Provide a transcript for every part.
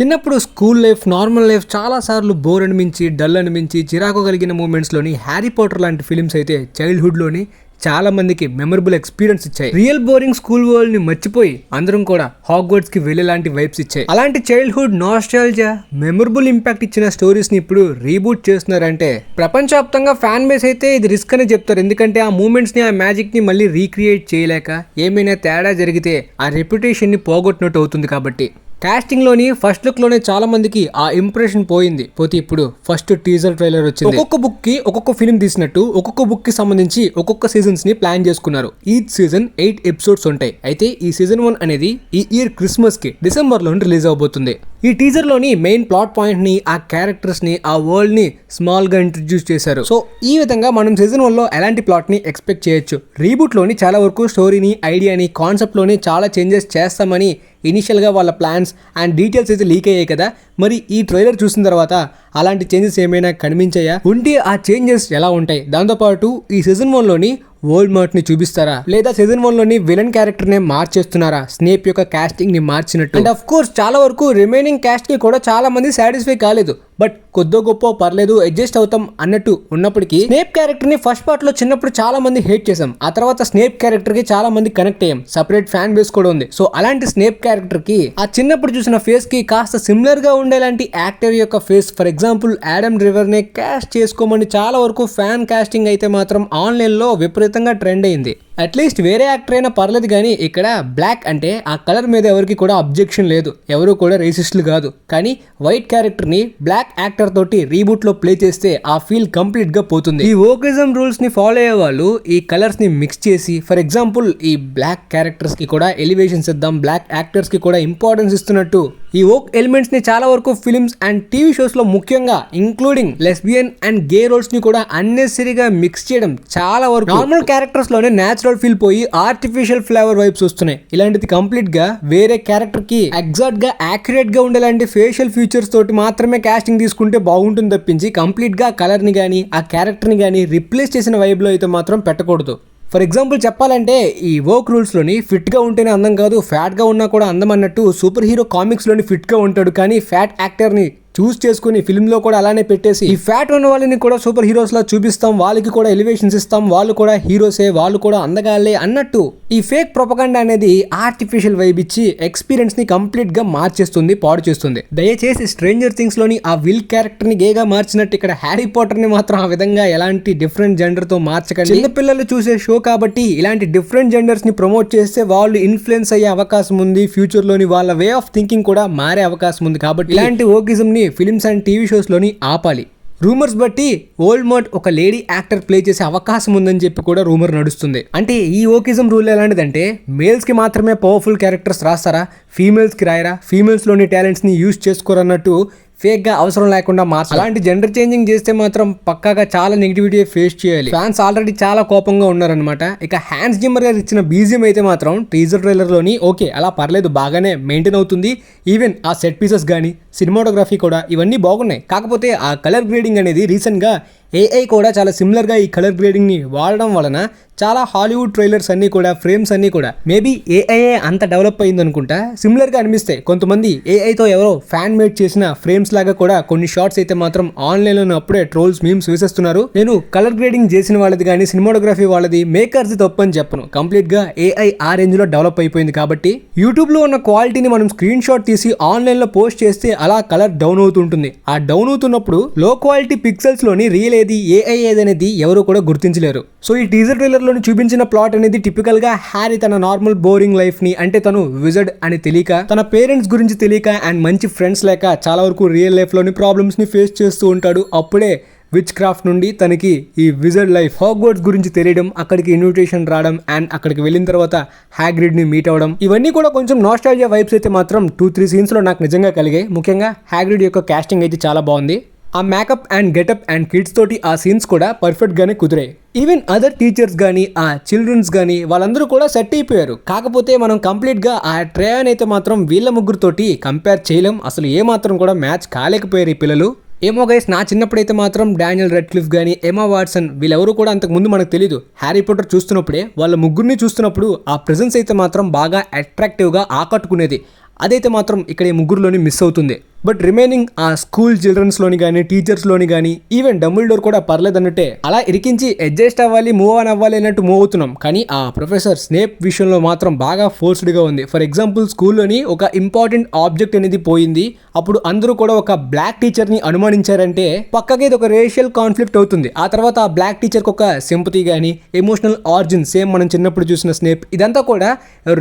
చిన్నప్పుడు school life, normal life చాలా సార్లు బోర్ అనిపించి, డల్ అనిపించి, చిరాకు కలిగిన మూమెంట్స్లోని హ్యారీ పాటర్ లాంటి ఫిల్మ్స్ అయితే చైల్డ్హుడ్లోని చాలా మందికి మెమరబుల్ ఎక్స్పీరియన్స్ ఇచ్చాయి. రియల్ బోరింగ్ స్కూల్ వరల్డ్ ని మర్చిపోయి అందరం కూడా హాగ్వర్డ్స్ కి వెళ్ళేలాంటి వైబ్స్ ఇచ్చాయి. అలాంటి చైల్డ్హుడ్ నాస్టాల్జియా, మెమరబుల్ ఇంపాక్ట్ ఇచ్చిన స్టోరీస్ ని ఇప్పుడు రీబూట్ చేస్తున్నారంటే ప్రపంచవ్యాప్తంగా ఫ్యాన్ బేస్ అయితే ఇది రిస్క్ అని చెప్తారు. ఎందుకంటే ఆ మూమెంట్స్ ని, ఆ మ్యాజిక్ ని మళ్ళీ రీక్రియేట్ చేయలేక ఏమైనా తేడా జరిగితే ఆ రెప్యుటేషన్ ని పోగొట్టినట్టు అవుతుంది. కాబట్టి కాస్టింగ్ లోని ఫస్ట్ లుక్ లోనే చాలా మందికి ఆ ఇంప్రెషన్ పోయింది. పోతే ఇప్పుడు ఫస్ట్ టీజర్ ట్రైలర్ వచ్చింది. ఒక్కొక్క బుక్ కి ఒక్కొక్క ఫిల్మ్ తీసినట్టు ఒక్కొక్క బుక్ కి సంబంధించి ఒక్కొక్క సీజన్స్ ని ప్లాన్ చేసుకున్నారు. ఈచ్ సీజన్ 8 ఎపిసోడ్స్ ఉంటాయి. అయితే ఈ సీజన్ 1 అనేది ఈ ఇయర్ క్రిస్మస్ కి డిసెంబర్ లో రిలీజ్ అవబోతుంది. ఈ టీజర్ లోని మెయిన్ ప్లాట్ పాయింట్ ని, ఆ క్యారెక్టర్స్ ని, ఆ వరల్డ్ ని స్మాల్ గా ఇంట్రడ్యూస్ చేశారు. సో ఈ విధంగా మనం సీజన్ 1 లో ఎలాంటి ప్లాట్ ని ఎక్స్పెక్ట్ చేయొచ్చు. రీబూట్ లోని చాలా వరకు స్టోరీని, ఐడియాని, కాన్సెప్ట్ లోని చాలా చేంజెస్ చేస్తామని ఇనిషియల్గా వాళ్ళ ప్లాన్స్ అండ్ డీటెయిల్స్ అయితే లీక్ అయ్యాయి కదా. మరి ఈ ట్రైలర్ చూసిన తర్వాత అలాంటి చేంజెస్ ఏమైనా కనిపించాయా? ఉంటే ఆ చేంజెస్ ఎలా ఉంటాయి? దాంతోపాటు ఈ సీజన్ 1 లోని వరల్డ్ మార్ట్ ని చూపిస్తారా, లేదా సీజన్ 1 లోని విలన్ క్యారెక్టర్ ని మార్చేస్తున్నారా, స్నేప్ యొక్క కాస్టింగ్ ని మార్చినట్టు? అండ్ ఆఫ్ కోర్స్ చాలా వరకు రిమైనింగ్ కాస్ట్ కి కూడా చాలా మంది సాటిస్ఫై కాలేదు. బట్ కొద్దో గొప్ప పర్లేదు, అడ్జస్ట్ అవుతాం అన్నట్టు ఉన్నప్పటికీ స్నేప్ క్యారెక్టర్ ని ఫస్ట్ పార్ట్ లో చిన్నప్పుడు చాలా మంది హేట్ చేసాం. ఆ తర్వాత స్నేప్ క్యారెక్టర్ కి చాలా మంది కనెక్ట్ అయ్యాం. సపరేట్ ఫ్యాన్ బేస్ కూడా ఉంది. సో అలాంటి స్నేప్ క్యారెక్టర్ కి ఆ చిన్నప్పుడు చూసిన ఫేస్ కి కాస్త సిమిలర్ గా ఉండేలాంటి యాక్టర్ యొక్క face, for example Adam driver నే కాస్ట్ చేసుకోమని చాలా వరకు ఫ్యాన్ కాస్టింగ్ అయితే మాత్రం ఆన్లైన్ లో విపరీతంగా ట్రెండ్ అయింది. అట్లీస్ట్ వేరే యాక్టర్ అయినా పర్లేదు, కానీ ఇక్కడ బ్లాక్ అంటే ఆ కలర్ మీద ఎవరికి కూడా అబ్జెక్షన్ లేదు, ఎవరు కూడా రేసిస్టులు కాదు. కానీ వైట్ క్యారెక్టర్ ని బ్లాక్ యాక్టర్ తోటి రీబూట్ లో ప్లే చేస్తే ఆ ఫీల్ కంప్లీట్ గా పోతుంది. ఈ వోకిజం రూల్స్ ని ఫాలో అయ్యే వాళ్ళు ఈ కలర్స్ ని మిక్స్ చేసి, ఫర్ ఎగ్జాంపుల్ ఈ బ్లాక్ క్యారెక్టర్స్ కి కూడా ఎలివేషన్స్ ఇద్దాం, బ్లాక్ యాక్టర్స్ కి కూడా ఇంపార్టెన్స్ ఇస్తున్నట్టు ఈ వోక్ ఎలిమెంట్స్ ని చాలా వరకు ఫిల్మ్స్ అండ్ టీవీ షోస్ లో, ముఖ్యంగా including lesbian and gay roles ని కూడా అన్నెసరీగా మిక్స్ చేయడం చాలా వరకు నార్మల్ క్యారెక్టర్స్ లోనే నేచురల్ ఫీల్ పోయి ఆర్టిఫిషియల్ ఫ్లేవర్ వైబ్స్ వస్తున్నాయి. ఇలాంటిది కంప్లీట్ గా వేరే క్యారెక్టర్ కి ఎగ్జాక్ట్ గా యాక్యురేట్ గా ఉండేలాంటి ఫేషియల్ ఫీచర్స్ తోటి మాత్రమే కాస్టింగ్ తీసుకుంటే బాగుంటుంది తప్పించి కంప్లీట్ గా కలర్ ని గానీ ఆ క్యారెక్టర్ ని గానీ రిప్లేస్ చేసిన వైబ్ లో అయితే మాత్రం పెట్టకూడదు. ఫర్ ఎగ్జాంపుల్ చెప్పాలంటే ఈ వోక్ రూల్స్ లోని ఫిట్ గా ఉంటేనే అందం కాదు, ఫ్యాట్ గా ఉన్నా కూడా అందం అన్నట్టు సూపర్ హీరో కామిక్స్ లోని ఫిట్ గా ఉంటాడు, కానీ ఫ్యాట్ యాక్టర్ ని చూస్ చేసుకుని ఫిల్మ్ లో కూడా అలానే పెట్టేసి ఈ ఫ్యాట్ ఉన్న వాళ్ళని కూడా సూపర్ హీరోస్ లా చూపిస్తాం, వాళ్ళకి కూడా ఎలివేషన్స్ ఇస్తాం, వాళ్ళు కూడా హీరోసే, వాళ్ళు కూడా అందగాలే అన్నట్టు ఈ ఫేక్ ప్రొపగండా అనేది ఆర్టిఫిషియల్ వైబ్ ఇచ్చి ఎక్స్పీరియన్స్ ని కంప్లీట్ గా మార్చేస్తుంది, పాడు చేస్తుంది. దయచేసి స్ట్రేంజర్ థింగ్స్ లోని ఆ విల్ క్యారెక్టర్ ని గేగా మార్చినట్టు ఇక్కడ హ్యారీ పాటర్ ని మాత్రం ఆ విధంగా ఎలాంటి డిఫరెంట్ జెండర్ తో మార్చకండి. చిన్న పిల్లలు చూసే షో కాబట్టి ఇలాంటి డిఫరెంట్ జెండర్స్ ని ప్రమోట్ చేస్తే వాళ్ళు ఇన్ఫ్లుయెన్స్ అయ్యే అవకాశం ఉంది. ఫ్యూచర్ లోని వాళ్ళ వే ఆఫ్ థింకింగ్ కూడా మారే అవకాశం ఉంది. కాబట్టి ఇలాంటి ఓకిజం ని ఫిల్మ్స్ అండ్ టీవీ షోస్ లోని ఆపాలి. రూమర్స్ బట్టి ఓల్డ్ మార్ట్ ఒక లేడీ యాక్టర్ ప్లే చేసే అవకాశం ఉందని చెప్పి కూడా రూమర్ నడుస్తుంది. అంటే ఈ ఓకిజం రూల్ ఎలాంటిదంటే మేల్స్ కి మాత్రమే పవర్ఫుల్ క్యారెక్టర్స్ రాస్తారా, ఫీమేల్స్ కి రాయరా, ఫీమేల్స్ లోని టాలెంట్స్ ని యూజ్ చేసుకోరన్నట్టు ఫేక్ గా అవసరం లేకుండా మార్చాలి. అలాంటి జెండర్ చేంజింగ్ చేస్తే మాత్రం పక్కాగా చాలా నెగిటివిటీ ఫేస్ చేయాలి. ఫ్యాన్స్ ఆల్రెడీ చాలా కోపంగా ఉన్నారనమాట. ఇక హ్యాన్స్ జిమ్మర్ గారు ఇచ్చిన బీజియం అయితే మాత్రం టీజర్ ట్రైలర్ లోని ఓకే అలా పర్లేదు, బాగానే మెయింటైన్ అవుతుంది. ఈవెన్ ఆ సెట్ పీసెస్ కానీ సినిమాటోగ్రఫీ కూడా ఇవన్నీ బాగున్నాయి. కాకపోతే ఆ కలర్ గ్రేడింగ్ అనేది రీసెంట్ గా ఏఐ కూడా చాలా సిమిలర్ గా ఈ కలర్ గ్రేడింగ్ ని వాడడం వలన చాలా హాలీవుడ్ ట్రైలర్స్ అన్ని కూడా, ఫ్రేమ్స్ అన్ని కూడా మేబీ ఏఐఏ అంత డెవలప్ అయింది అనుకుంటా, సిమిలర్ గా అనిపిస్తాయి. కొంతమంది ఏఐతో ఎవరో ఫ్యాన్ మేడ్ చేసిన ఫ్రేమ్స్ లాగా కూడా కొన్ని షార్ట్స్ అయితే మాత్రం ఆన్లైన్ లో అప్పుడే ట్రోల్స్ మీమ్స్ వేసేస్తున్నారు. నేను కలర్ గ్రేడింగ్ చేసిన వాళ్ళది కానీ సినిమాటోగ్రఫీ వాళ్ళది మేకర్స్ తప్పు అని చెప్పను. కంప్లీట్ గా ఏఐ ఆ రేంజ్ లో డెవలప్ అయిపోయింది. కాబట్టి యూట్యూబ్ లో ఉన్న క్వాలిటీని మనం స్క్రీన్ షాట్ తీసి ఆన్లైన్ లో పోస్ట్ చేస్తే అలా కలర్ డౌన్ అవుతుంటుంది. ఆ డౌన్ అవుతున్నప్పుడు లో క్వాలిటీ పిక్సెల్స్ లోని రియల్ ఏది, ఏఐ ఏదనేది ఎవరు కూడా గుర్తించలేరు. సో ఈ టీజర్ ట్రైలర్ లోని చూపించిన ప్లాట్ అనేది టిపికల్ గా హ్యారీ తన నార్మల్ బోరింగ్ లైఫ్ ని, అంటే తను విజర్డ్ అని తెలియక, తన పేరెంట్స్ గురించి తెలియక అండ్ మంచి ఫ్రెండ్స్ లేక చాలా వరకు రియల్ లైఫ్ లోని ప్రాబ్లమ్స్ ని ఫేస్ చేస్తూ ఉంటాడు. అప్పుడే విచ్ క్రాఫ్ట్ నుండి తనకి ఈ విజర్డ్ లైఫ్ హాగ్వర్డ్స్ గురించి తెలియడం, అక్కడికి ఇన్విటేషన్ రావడం అండ్ అక్కడికి వెళ్ళిన తర్వాత హ్యాగ్రిడ్ ని మీట్ అవడం, ఇవన్నీ కూడా కొంచెం నాస్టాల్జియా వైబ్స్ అయితే మాత్రం 2-3 సీన్స్ లో నాకు నిజంగా కలిగాయి. ముఖ్యంగా హ్యాగ్రిడ్ యొక్క కాస్టింగ్ అయితే చాలా బాగుంది. ఆ makeup and getup and kids తోటి ఆ సీన్స్ కూడా పర్ఫెక్ట్ గానే కుదిరాయి. ఈవెన్ అదర్ టీచర్స్ కానీ ఆ చిల్డ్రన్స్ కానీ వాళ్ళందరూ కూడా సెట్ అయిపోయారు. కాకపోతే మనం కంప్లీట్ గా ఆ ట్రయాన్ అయితే మాత్రం వీళ్ళ ముగ్గురుతోటి కంపేర్ చేయలేం. అసలు ఏ మాత్రం కూడా మ్యాచ్ కాలేకపోయారు ఈ పిల్లలు. ఏమో గైస్, నా చిన్నప్పుడైతే మాత్రం డానియల్ రెడ్క్లిఫ్ కానీ ఎమా వాట్సన్ వీళ్ళెవరూ కూడా అంతకు ముందు మనకు తెలియదు. హ్యారీ పాటర్ చూస్తున్నప్పుడే వాళ్ళ ముగ్గురిని చూస్తున్నప్పుడు ఆ ప్రెజెన్స్ అయితే మాత్రం బాగా అట్రాక్టివ్గా ఆకట్టుకునేది. అదైతే మాత్రం ఇక్కడ ఈ ముగ్గురులోని మిస్ అవుతుంది. బట్ రిమైనింగ్ ఆ స్కూల్ చిల్డ్రన్స్ లోని కానీ టీచర్స్ లోని కానీ ఈవెన్ డంబుల్డోర్ కూడా పర్లేదన్నట్టే అలా ఇరికించి అడ్జస్ట్ అవ్వాలి, మూవ్ ఆన్ అవ్వాలి అన్నట్టు మూవ్ అవుతున్నాం. కానీ ఆ ప్రొఫెసర్ స్నేప్ విషయంలో మాత్రం బాగా ఫోర్స్డ్ గా ఉంది. ఫర్ ఎగ్జాంపుల్ స్కూల్లోని ఒక ఇంపార్టెంట్ ఆబ్జెక్ట్ అనేది పోయింది, అప్పుడు అందరూ కూడా ఒక బ్లాక్ టీచర్ ని అనుమానించారంటే పక్కకి ఇది ఒక రేషియల్ కాన్ఫ్లిక్ట్ అవుతుంది. ఆ తర్వాత ఆ బ్లాక్ టీచర్ కి ఒక సింపతి గానీ ఎమోషనల్ ఆరిజిన్ సేమ్ మనం చిన్నప్పుడు చూసిన స్నేప్ ఇదంతా కూడా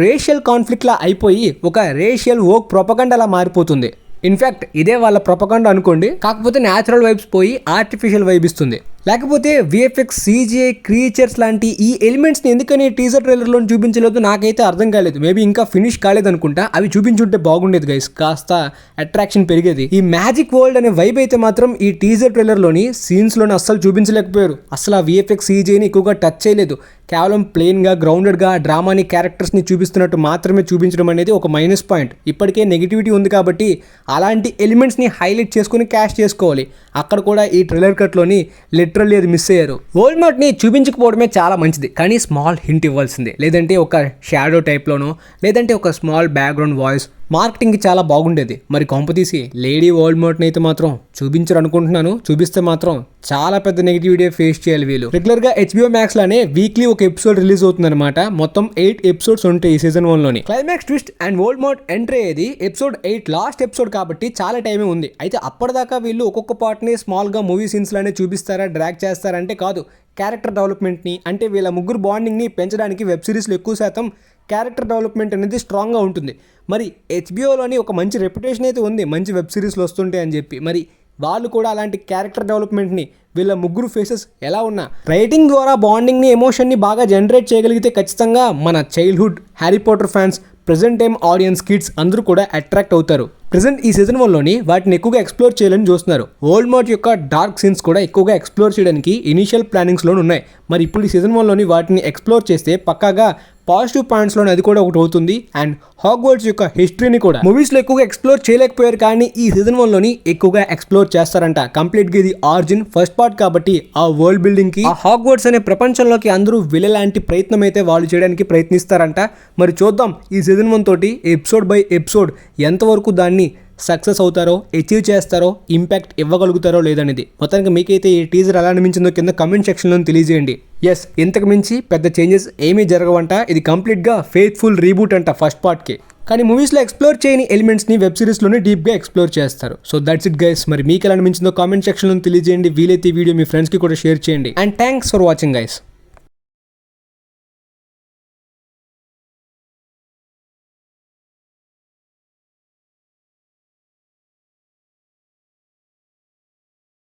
రేషియల్ కాన్ఫ్లిక్ట్ లా అయిపోయి ఒక రేషియల్ వోక్ ప్రొపగండా లా మారిపోతుంది. ఇన్ఫాక్ట్ ఇదే వాళ్ళ ప్రొపగండా అనుకోండి, కాకపోతే న్యాచురల్ వైబ్స్ పోయి ఆర్టిఫిషియల్ వైబ్ ఇస్తుంది. లేకపోతే విఎఫ్ఎక్స్, సిజిఐ, క్రియేచర్స్ లాంటి ఈ ఎలిమెంట్స్ని ఎందుకని టీజర్ ట్రైలర్లో చూపించలేదు నాకైతే అర్థం కాలేదు. మేబీ ఇంకా ఫినిష్ కాలేదు అనుకుంటా. అవి చూపించుంటే బాగుండేది గైస్, కాస్త అట్రాక్షన్ పెరిగేది. ఈ మ్యాజిక్ వరల్డ్ అనే వైబ్ అయితే మాత్రం ఈ టీజర్ ట్రైలర్లోని సీన్స్లోని అస్సలు చూపించలేకపోయారు. అసలు ఆ విఎఫ్ఎక్స్, సిజిఐని ఎక్కువగా టచ్ చేయలేదు. కేవలం ప్లెయిన్గా, గ్రౌండెడ్గా డ్రామాని, క్యారెక్టర్స్ని చూపిస్తున్నట్టు మాత్రమే చూపించడం అనేది ఒక మైనస్ పాయింట్. ఇప్పటికే నెగిటివిటీ ఉంది కాబట్టి అలాంటి ఎలిమెంట్స్ని హైలైట్ చేసుకుని క్యాష్ చేసుకోవాలి. అక్కడ కూడా ఈ ట్రైలర్ కట్లోని లిటరల్లీ అది మిస్ అయ్యారు. వోల్డ్మోర్ట్ని చూపించకపోవడమే చాలా మంచిది, కానీ స్మాల్ హింట్ ఇవ్వాల్సిందే. లేదంటే ఒక షాడో టైప్లోనో, లేదంటే ఒక స్మాల్ బ్యాక్గ్రౌండ్ వాయిస్ మార్కెటింగ్కి చాలా బాగుండేది. మరి కొంపతీసి లేడీ వోల్డ్మోర్ట్ని అయితే మాత్రం చూపించరు అనుకుంటున్నాను. చూపిస్తే మాత్రం చాలా పెద్ద నెగిటివిటీ ఫేస్ చేయాలి వీళ్ళు. రెగ్యులర్గా HBO Max లానే వీక్లీ ఒక ఎపిసోడ్ రిలీజ్ అవుతుందన్నమాట. మొత్తం 8 ఎపిసోడ్స్ ఉంటాయి ఈ సీజన్ 1లోని. Climax twist and Voldemort entry అయ్యేది ఎపిసోడ్ 8 లాస్ట్ ఎపిసోడ్ కాబట్టి చాలా టైమే ఉంది. అయితే అప్పటిదాకా వీళ్ళు ఒక్కొక్క పార్ట్ని స్మాల్గా మూవీ సీన్స్ లానే చూపిస్తారా, డ్రాగ్ చేస్తారంటే కాదు. క్యారెక్టర్ డెవలప్మెంట్ని, అంటే వీళ్ళ ముగ్గురు బాండింగ్ని పెంచడానికి వెబ్ సిరీస్లో ఎక్కువ శాతం క్యారెక్టర్ డెవలప్మెంట్ అనేది స్ట్రాంగ్గా ఉంటుంది. మరి HBOలోని ఒక మంచి రెప్యుటేషన్ అయితే ఉంది, మంచి వెబ్ సిరీస్లు వస్తుంటాయి అని చెప్పి. మరి వాళ్ళు కూడా అలాంటి క్యారెక్టర్ డెవలప్మెంట్ని వీళ్ళ ముగ్గురు ఫేసెస్ ఎలా ఉన్నా రైటింగ్ ద్వారా బాండింగ్ని, ఎమోషన్ని బాగా జనరేట్ చేయగలిగితే ఖచ్చితంగా మన childhood Harry Potter fans, present time audience, kids అందరూ కూడా అట్రాక్ట్ అవుతారు. ప్రెజెంట్ ఈ సీజన్ 1లోని వాటిని ఎక్కువగా ఎక్స్ప్లోర్ చేయాలని చూస్తున్నారు. వోల్డ్మోర్ట్ యొక్క డార్క్ సీన్స్ కూడా ఎక్కువగా ఎక్స్ప్లోర్ చేయడానికి ఇనీషియల్ ప్లానింగ్స్లో ఉన్నాయి. మరి ఇప్పుడు ఈ సీజన్ 1లోని వాటిని ఎక్స్ప్లోర్ చేస్తే పక్కాగా పాజిటివ్ పాయింట్స్లోనే అది కూడా ఒకటి అవుతుంది. అండ్ హాగ్వర్ట్స్ యొక్క హిస్టరీని కూడా మూవీస్లో ఎక్కువగా ఎక్స్ప్లోర్ చేయలేకపోయారు, కానీ ఈ సీజన్ 1లోని ఎక్కువగా ఎక్స్ప్లోర్ చేస్తారంట. కంప్లీట్గా ఇది ఆరిజిన్ ఫస్ట్ పార్ట్ కాబట్టి ఆ వరల్డ్ బిల్డింగ్కి, ఆ హాగ్వర్ట్స్ అనే ప్రపంచంలోకి అందరూ వెళ్ళేలాంటి ప్రయత్నం అయితే వాళ్ళు చేయడానికి ప్రయత్నిస్తారంట. మరి చూద్దాం ఈ సీజన్ 1 తోటి ఎపిసోడ్ బై ఎపిసోడ్ ఎంతవరకు దాన్ని సక్సెస్ అవుతారో, అచీవ్ చేస్తారో, ఇంపాక్ట్ ఇవ్వగలుగుతారో లేదనేది. మొత్తానికి మీకైతే ఈ టీజర్ ఎలా అనిపించిందో కింద కమెంట్ సెక్షన్లో తెలియజేయండి. ఎస్, ఇంతకు మించి పెద్ద చేంజెస్ ఏమీ జరగవంట. ఇది కంప్లీట్గా ఫెయిత్ఫుల్ రీబూట్ అంట ఫస్ట్ పార్ట్కి. కానీ మూవీస్లో ఎక్స్ప్లోర్ చేయని ఎలిమెంట్స్ని వెబ్ సిరీస్లోనే డీప్గా ఎక్స్ప్లోర్ చేస్తారు. So that's it guys. మరి మీకు ఎలా అనిపించిందో కామెంట్ సెక్షన్లో తెలియజేయండి. వీలైతే ఈ వీడియో మీ ఫ్రెండ్స్కి కూడా షేర్ చేయండి. And thanks for watching guys.